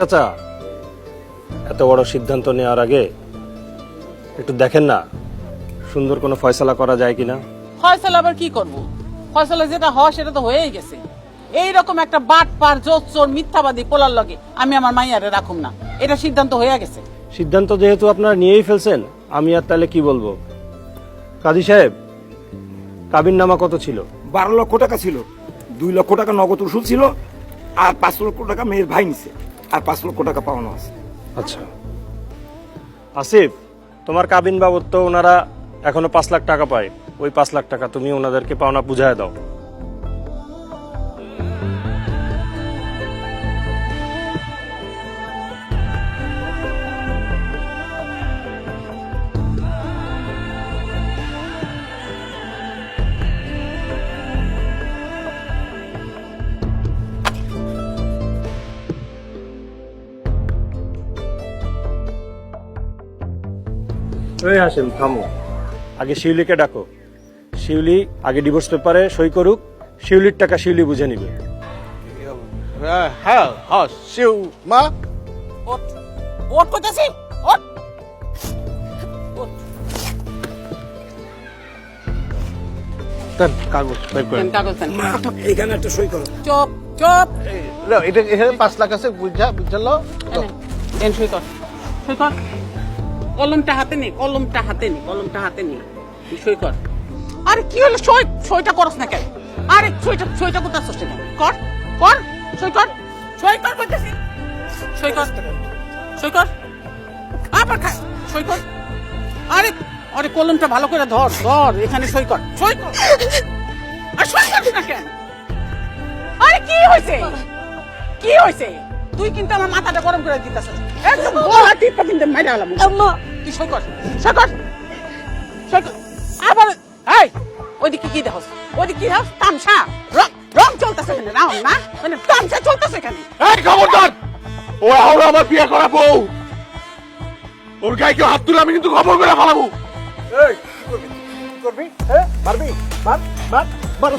চাচা, এত বড় সিদ্ধান্ত নেওয়ার আগে একটু দেখেন না সুন্দর কোনো ফয়সালা করা যায় কিনা। ফয়সালা আবার কি করব? ফয়সালা যেটা হয় সেটা তো হয়েই গেছে। এইরকম একটা বাটপার জোচ্চোর মিথ্যাবাদী পোলার লগে আমি আমার মাইয়ারে রাখুম না, এটা সিদ্ধান্ত হয়ে গেছে। সিদ্ধান্ত যেহেতু আপনারা নিয়েই ফেলছেন, আমি আর তাহলে কি বলবো। কাজী সাহেব, কাবিন নামা কত ছিল? 12 লক্ষ টাকা ছিল। 2 লক্ষ টাকা নগদ ওষুধ ছিল, আর 5 লক্ষ টাকা মেয়ের ভাই নিছে, আর 5 লক্ষ টাকা পাওনা আছে। আচ্ছা আসিফ, তোমার কাবিন বাবদ তো ওনারা এখনো 5 লাখ টাকা পায়। ওই 5 লাখ টাকা তুমি ওনাদেরকে পাওনা বুঝায় দাও। এই হাসেম, থামো। আগে শিউলিকে ডাকো। শিউলি আগে ডিভোর্স পেপারে সই করুক। শিউলির টাকা শিউলি বুঝে নিবে। হ্যাঁ শিউ মা, ওঠ ওঠ কইতাছি, ওঠ ওঠ। দেন কাগজ বের করেন। দেন কাগজ দেন। এইখানে একটা সই করো। চুপ চুপ। এটা এখানে 5 লাখ আছে, বুঝলো? দেন সই কর, সই কর। কলমটা হাতে নে, কলমটা হাতে নে, কলমটা হাতে নে, তুই সই কর। আরে কি হলো? সইটা করস না কেন? আরে সইটা করতেছস কেন? কর কর, সই কর, সই কর কইতাছি। সই কর, সই কর, আবার খা, সই কর। আরে আরে কলমটা ভালো করে ধর, ধর, এখানে সই কর, সই কর। আর সই করছিস না কেন? আরে কি হইছে? কি হইছে? তুই কিন্তু আমার মাথাটা গরম করে দিতেছস। একদম গলা টিপা কিন্তু মেরে আলাম। আম্মা, তুই সই কর, সই কর, সই কর। আবার এই ওইদিকে কি দেখছ? ওইদিকে কি দেখছ? তামসা, রং চলতেছে এখানে, রাউন না, মানে তামসা চলতেছে এখানে। এই খবরদার, ওরা হলো আমার বিয়ে করা বউ। ওর গায়ে কেউ হাত তুলে আমি কিন্তু খবর করে ফেলাবো। এই কি করবি? হ্যাঁ, মারবি? মার মার মার।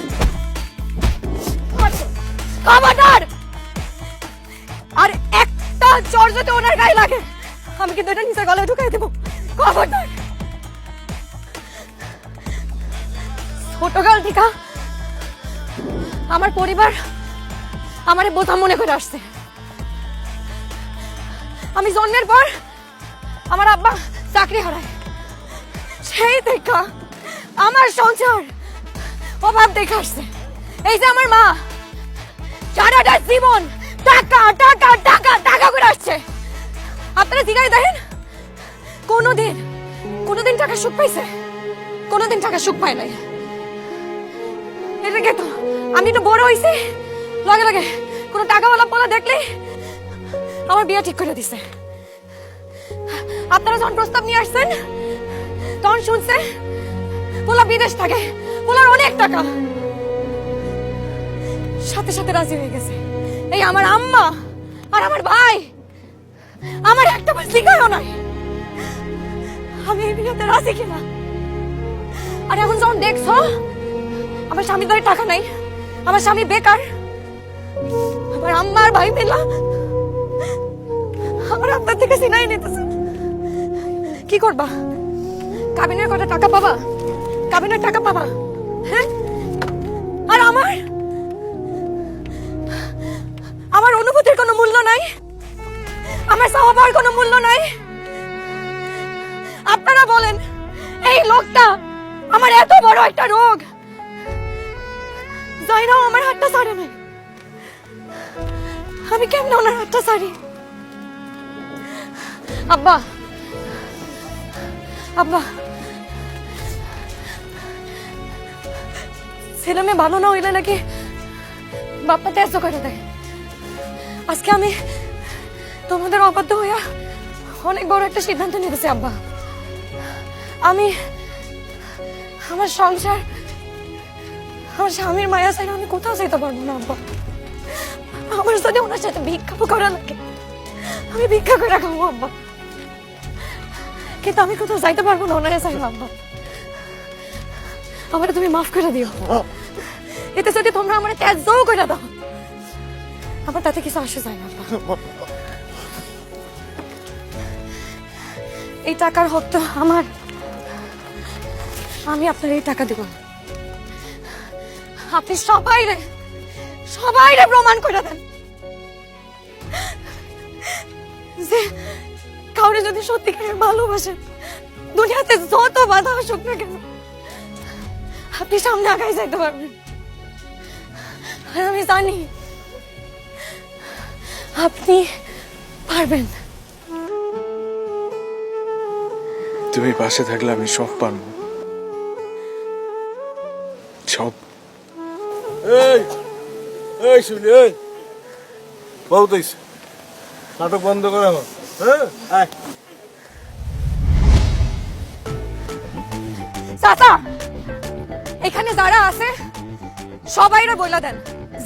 খবরদার! আর একটা চর যদি ওনার গায়ে লাগে, আমি কিন্তু এটা নিচের গলায় ঢুকাই দেবো। খবরদার! ছোটকাল থেকে আমার পরিবার আমারে বোঝা মনে করে আসছে। আমি জন্মের পর আমার আব্বা চাকরি হারায়, সেই থেকে আমার সংসার অভাব দেখে আসছে। এই যে আমার মা সারাটা জীবন টাকা টাকা টাকা টাকা করে আসছে। আপনারা জিগাই দেখেন, কোনোদিন টাকা সুখ পাইছে? কোনোদিন টাকা সুখ পায় নাই। এটাকে তো আমি তো বড় হইছি, লগে লগে কোনো টাকাওয়ালা পোলা দেখলে আমার বিয়ে ঠিক করে দিছে। আপনারা যখন প্রস্তাব নিয়ে আসছেন তখন শুনছে পোলা বিদেশ থাকে, পোলার অনেক টাকা, সাথে সাথে রাজি হয়ে গেছে। এই আমার আম্মা আর আমার ভাই আমার একটা বার জিজ্ঞাসা নাই আমি এই বিয়েতে রাজি কিনা। আর এখন যখন দেখছো আমার স্বামীর ধরে টাকা নাই, আমার স্বামী বেকার, আমার আম্মা আর ভাই মিলা আমার আপনার থেকে সিনাই নিতেছে। কি করবা? কাবিনের কটা টাকা পাবা? কাবিনের টাকা পাবা? হ্যাঁ, আর আমার অনুভূতির কোনো মূল্য নাই, আমার স্বভাবের কোনো মূল্য নাই। আপনারা বলেন, এই লোকটা আমার এত বড় একটা রোগ, যাইরাও আমার হাতটা ছাড়ে নাই, আমি কেমন ওনার হাতটা ছাড়ি? আব্বা, আব্বা, ছেলে মেয়ে ভালো না হইলে নাকি বাপ্পা ত্যায্য করে দেয়। আজকে আমি তোমাদের অবাধ্য হইয়া অনেক বড় একটা সিদ্ধান্ত নিতেছি আব্বা। আমি আমার সংসার, আমার স্বামীর মায়া চাইলে আমি কোথাও যেতে পারবো না আব্বা। আমার সাথে ওনার সাথে ভিক্ষা করা লাগে, আমি ভিক্ষা করে খাবো আব্বা, কিন্তু আমি কোথাও যাইতে পারবো না ওনারে চাইলে আব্বা। আমার তুমি মাফ করে দিও। এতে যদি তোমরা আমার ত্যায্যও করে দাও, আমার তাতে কিছু আসে যায় না আব্বা। এই টাকার হক তো আমার। আমি আপনার এই টাকা দেব না। আপনি সবাইরে প্রমাণ করে দেন যে কাউরে যদি সত্যিকারের ভালোবাসেন, দুনিয়াতে যত বাধা আসুক না কেন আপনি সামনে আগায় যাইতে পারবেন। আর আমি জানি আপনি পারবেন। তুমি পাশে থাকলে আমি সব পারবো, সব। এই এই শুনি, এই বহুত হইছে, নাটক বন্ধ করে এখন। হ্যাঁ আয়। চাচা, এখানে যারা আছে সবাইরে বইলা দেন,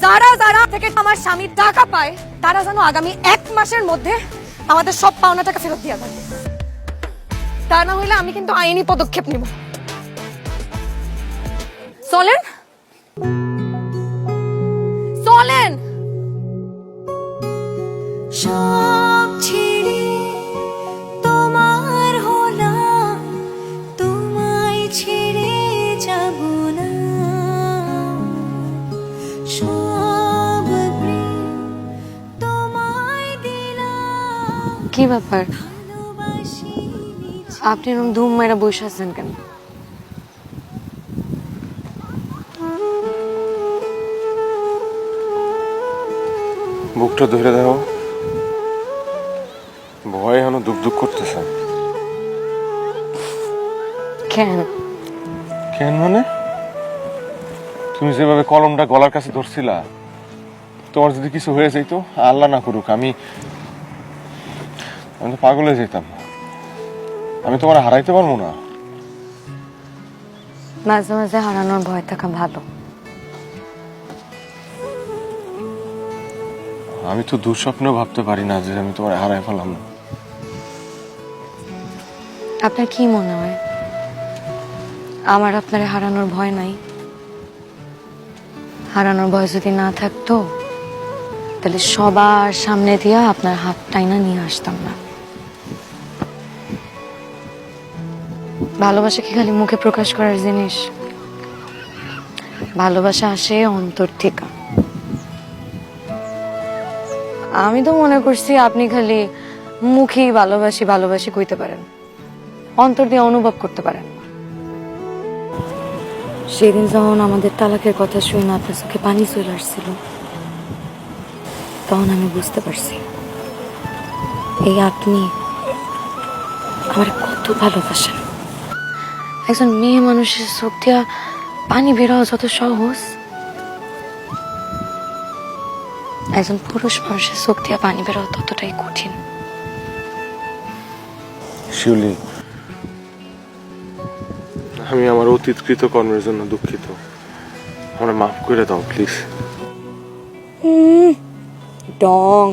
যারা যারা থেকে আমার স্বামী টাকা পায় তারা যেন আগামী 1 মাসের মধ্যে আমাদের সব পাওনা টাকা ফেরত দিয়ে দেন। তা না হইলে আমি কিন্তু আইনি পদক্ষেপ নিব। চলেন চলেন। সব ছেড়ে তোমার হলাম, তোমায় ছেড়ে যাব না। সব প্রেম তোমায় দিলাম, কি ব্যাপার, ভালোবাসি আপনি এরকম ধুম মেরা বসে আছেন কেন? বুকটা ধরে দাও, ভয় এখনো দুঃখ দুঃখ করতেছে। কেন? কেন মানে? তুমি যেভাবে কলমটা গলার কাছে ধরছিলা, তোমার যদি কিছু হয়ে যেত, আল্লাহ না করুক, আমি তো পাগল হয়ে যেতাম। আমি তোমার হারাইতে পারবো না। মাঝে মাঝে হারানোর ভয় থাকা ভালো। আমি তো দুঃস্বপ্নেও ভাবতে পারি না যে আমি তোমার হারাই ফেলাম। আপনার কি মনে হয় আমার আপনারে হারানোর ভয় নাই? হারানোর ভয় যদি না থাকতো তাহলে সবার সামনে দিয়া আপনার হাত টাইনা নিয়ে আসতাম না। ভালোবাসা কি খালি মুখে প্রকাশ করার জিনিস? ভালোবাসা আসে অন্তর থেকে। আমি তো মনে করছি আপনি খালি মুখেই ভালোবাসি ভালোবাসি কইতে পারেন, অন্তর দিয়ে অনুভব করতে পারেন না। সেদিন যখন আমাদের তালাকের কথা শুনে আপনার চোখে পানি চলে আসছিল, তখন আমি বুঝতে পারছি এই আপনি আমার কত ভালোবাসেন। একজন মেয়ে মানুষের চোখ দিয়া পানি বেরোয়া যত সহজ, একজন পুরুষ মানুষের চোখ দিয়া পানি বেরোয়া ততটাই কঠিন। শিউলি, আমি আমার অতীতকৃত কর্মের জন্য দুঃখিত। আমার মাফ করে দাও প্লিজ। ডং।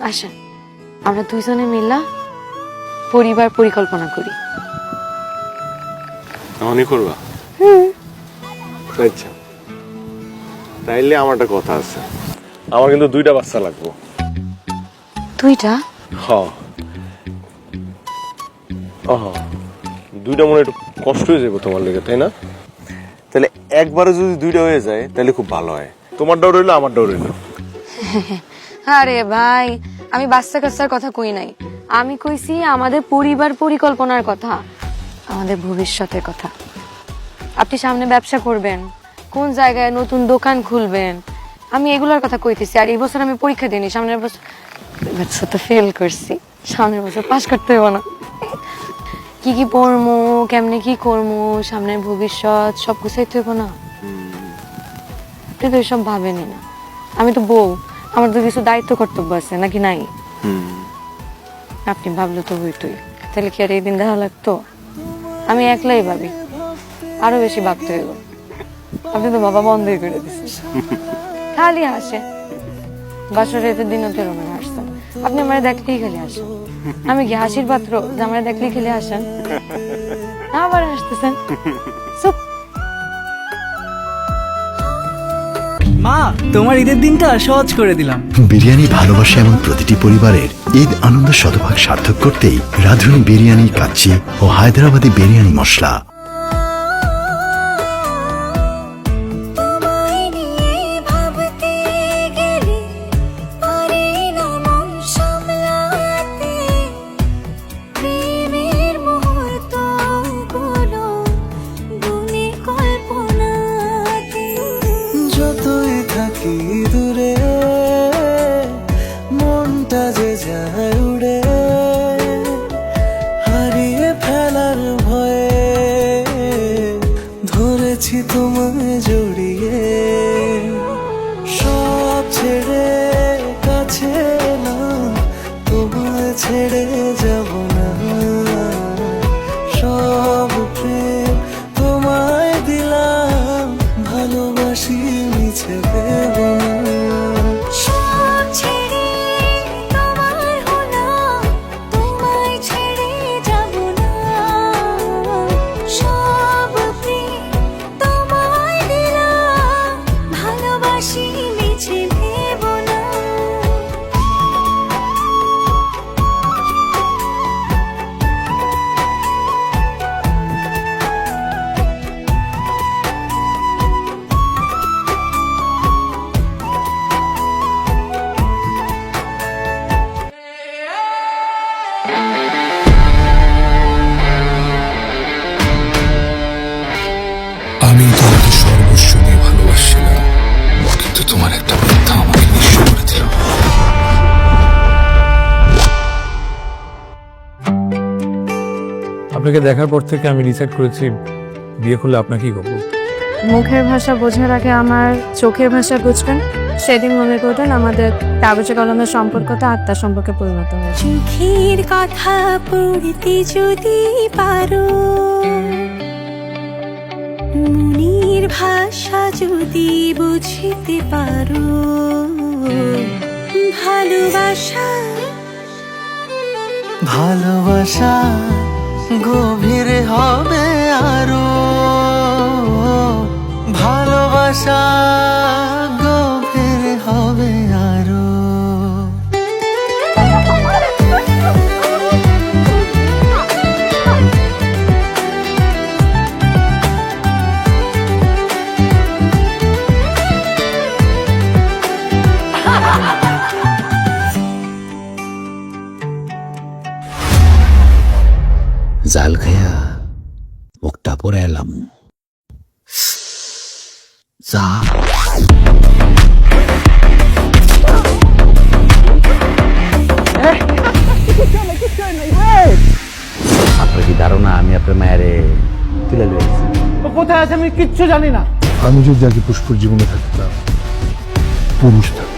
আসেন আমরা দুইজনে মিলা পরিবার পরিকল্পনা করি। এমনই করবা? আচ্ছা, তাইলে আমার একটা কথা আছে। আমার কিন্তু 2টা বাচ্চা লাগবে। 2টা? হ্যাঁ। 2টা মনে একটু কষ্ট হয়ে যাবে তোমার লেগে, তাই না? তাহলে একবারে যদি 2টা হয়ে যায় তাহলে খুব ভালো হয়। তোমারটাও রইলো, আমারটাও রইলো। আরে ভাই, আমি বাচ্চা কাচ্চার কথা কই নাই, আমি কইছি আমাদের পরিবার পরিকল্পনার কথা, আমাদের ভবিষ্যতের কথা। আপনি সামনে ব্যবসা করবেন, কোন জায়গায় নতুন দোকান খুলবেন, আমি এগুলোর কথা কইতেছি। আর এই বছর আমি পরীক্ষা দিইনি, সামনের বছর তো ফেল করছি, সামনের বছর পাস করতে হইব না। কি কি পড়মু, কেমনে কি করমু, সামনের ভবিষ্যৎ সব গুছাইতে হইব না। আপনি তো এসব ভাবেনি না। আমি তো বউ, আমার তো কিছু দায়িত্ব কর্তব্য আছে নাকি নাই? আপনি ভাবলে তো হইতই, তাহলে কি আর এই দিন দেখা লাগতো? আমি একলাই ভাবি, আরো বেশি ভাবতে হইব। আপনি তো বাবা বন্ধই করে দিচ্ছেন, খালি হাসে। বাসরের দিনও তো এরকম হাসতেন, আপনি আমার দেখলেই খালি হাসেন। আমি কি হাসির পাত্র যে আমার দেখলেই খালি হাসেন? আবার হাসতেছেন। চুপ। মা তোমার ঈদের দিনটা সহজ করে দিলাম। বিরিয়ানি ভালোবাসা এবং প্রতিটি পরিবারের ঈদ আনন্দ শতভাগ সার্থক করতেই রাঁধুনি বিরিয়ানি কাচ্চি ও হায়দ্রাবাদি বিরিয়ানি মশলা। তোমায় নিয়ে ভাবতে গেলে পারি না মন সামলাতে, প্রেমের মুহূর্তগুলো গুনে কল্পনাতে। যতই থাকি দূরে মনটা যে যায় উড়ে, হারিয়ে ফেলার ভয়ে ধরেছি তোমায় জড়িয়ে। সব ছেড়ে কাছে না, তোমায় ছেড়ে যাব না। সব প্রেম তোমায় দিলাম, ভালোবাসি মিছে দেব না। সব ছেড়ে তোমার হলাম, তোমায় ছেড়ে যাব না। সব প্রেম তোমায় দিলাম, ভালোবাসি মিছে ভেব না। আমি তোমাকে সর্বস্ব দিয়ে ভালোবাসছিলাম, কিন্তু তোমার একটা মিথ্যা আমাকে নিঃস্ব করে দিল। আপনাকে দেখার পর থেকে আমি ডিসাইড করেছি বিয়ে করলে আপনাকেই করবো। মুখের ভাষা বোঝার আগে আমার চোখের ভাষা বুঝবেন, সেদিন মনে করবেন আমাদের কাগজে কলমের সম্পর্কটা আত্মার সম্পর্কে পরিণত হয়েছে। চোখের কথা পড়তে যদি পারো, মনের ভাষা যদি বুঝতে পারো, ভালোবাসা ভালোবাসা গভীর হবে আরো, ভালোবাসা গভীর হবে আরো। জাল খায়া মুখটা পরে এলাম। যা আপনার কি ধারণা আমি আপনার মায়েরে তুলে লইছি? কোথায় আছে আমি কিচ্ছু জানি না। আমি যদি আগে পুষ্পর জীবনে থাকতাম, পুরুষ থাকতাম।